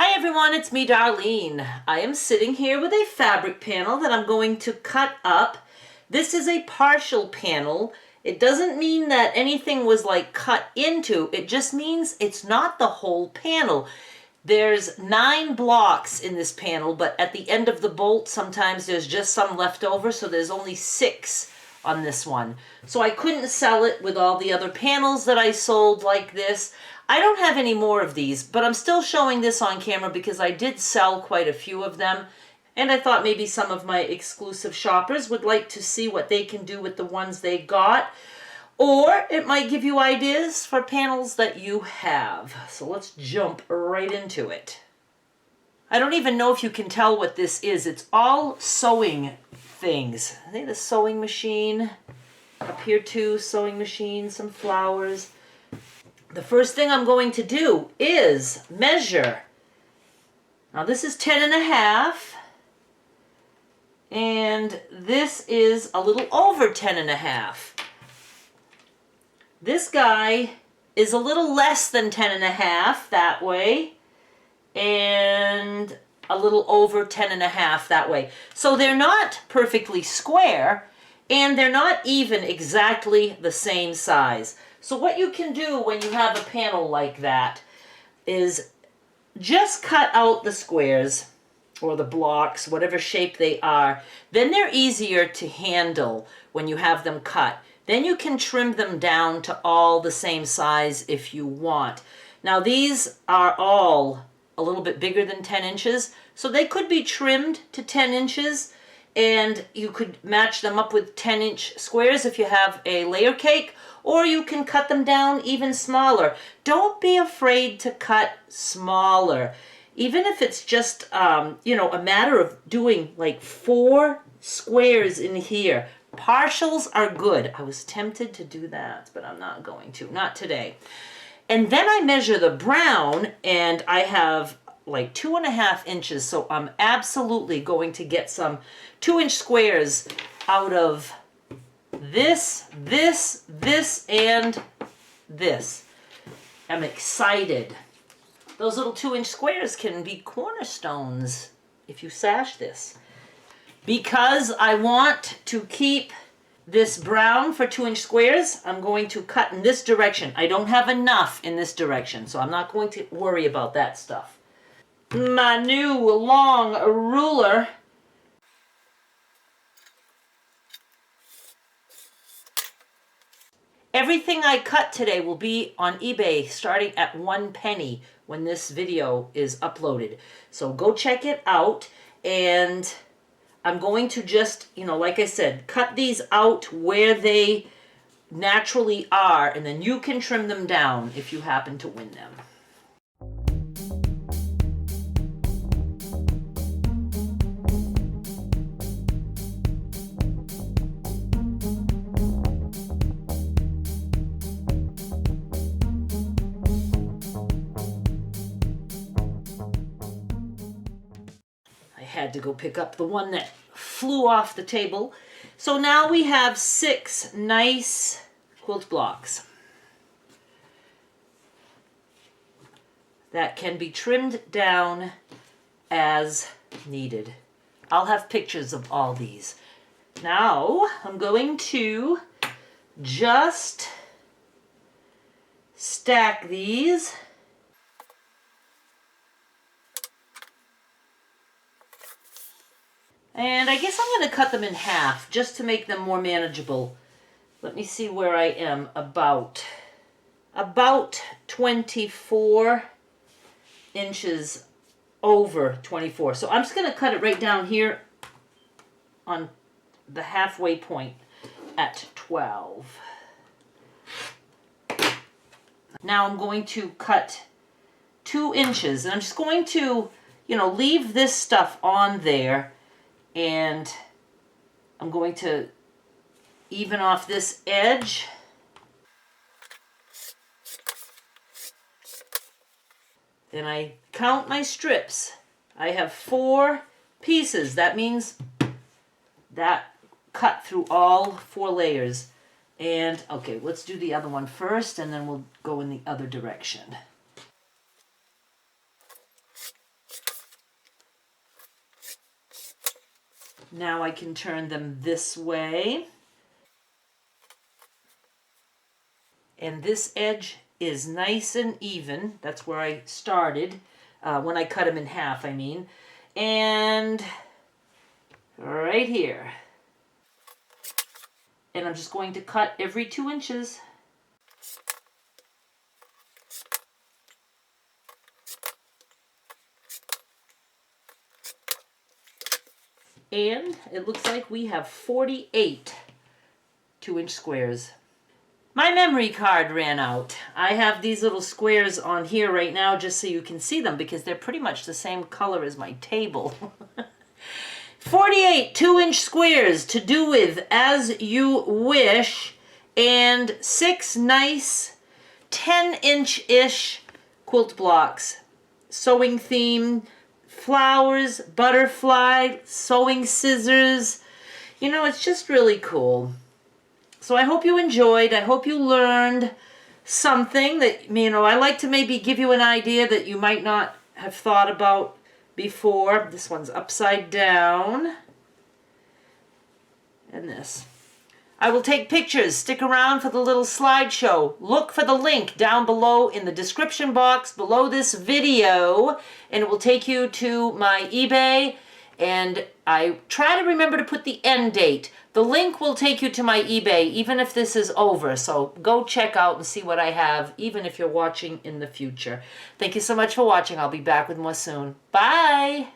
Hi everyone, it's me Darlene. I am sitting here with a fabric panel that I'm going to cut up. This is a partial panel. It doesn't mean that anything was like cut into, it just means it's not the whole panel. There's 9 blocks in this panel, but at the end of the bolt sometimes there's just some left over, so there's only 6 on this one. So I couldn't sell it with all the other panels that I sold like this. I don't have any more of these, but I'm still showing this on camera because I did sell quite a few of them. And I thought maybe some of my exclusive shoppers would like to see what they can do with the ones they got. Or it might give you ideas for panels that you have. So let's jump right into it. I don't even know if you can tell what this is. It's all sewing things. I think the sewing machine, up here too, sewing machine, some flowers. The first thing I'm going to do is measure. Now this is 10.5, and this is a little over 10.5. This guy is a little less than 10.5 that way, and a little over 10.5 that way. So they're not perfectly square, and they're not even exactly the same size. So what you can do when you have a panel like that is just cut out the squares or the blocks, whatever shape they are. Then they're easier to handle when you have them cut. Then you can trim them down to all the same size if you want. Now these are all a little bit bigger than 10 inches, so they could be trimmed to 10 inches, and you could match them up with 10-inch squares if you have a layer cake, or you can cut them down even smaller. Don't be afraid to cut smaller. Even if it's just, you know, a matter of doing like 4 squares in here. Partials are good. I was tempted to do that, but I'm not going to. Not today. And then I measure the brown, and I have like 2.5 inches, so I'm absolutely going to get some 2-inch squares out of this, and this. I'm excited. Those little 2-inch squares can be cornerstones if you sash this. Because I want to keep this brown for 2-inch squares, I'm going to cut in this direction. I don't have enough in this direction, so I'm not going to worry about that stuff. My new long ruler. Everything I cut today will be on eBay starting at 1 penny when this video is uploaded. So go check it out, and I'm going to just, you know, like I said, cut these out where they naturally are, and then you can trim them down if you happen to win them. Had to go pick up the one that flew off the table. So now we have 6 nice quilt blocks that can be trimmed down as needed. I'll have pictures of all these. Now I'm going to just stack these. And I guess I'm going to cut them in half just to make them more manageable. Let me see where I am. About 24 inches over 24. So I'm just going to cut it right down here on the halfway point at 12. Now I'm going to cut 2 inches. And I'm just going to, you know, leave this stuff on there. And I'm going to even off this edge. Then I count my strips. I have 4 pieces. That means that cut through all 4 layers. And okay, let's do the other one first, and then we'll go in the other direction. Now I can turn them this way. And this edge is nice and even. That's where I started, when I cut them in half, I mean. And right here. And I'm just going to cut every 2 inches. And it looks like we have 48 2-inch squares. My memory card ran out. I have these little squares on here right now just so you can see them because they're pretty much the same color as my table. 48 2-inch squares to do with as you wish, and 6 nice 10-inch-ish quilt blocks. Sewing theme, flowers, butterfly, sewing scissors. You know, it's just really cool. So I hope you enjoyed. I hope you learned something that, you know, I like to maybe give you an idea that you might not have thought about before. This one's upside down. And this. I will take pictures. Stick around for the little slideshow. Look for the link down below in the description box below this video, and it will take you to my eBay. And I try to remember to put the end date. The link will take you to my eBay even if this is over. So go check out and see what I have, even if you're watching in the future. Thank you so much for watching. I'll be back with more soon. Bye!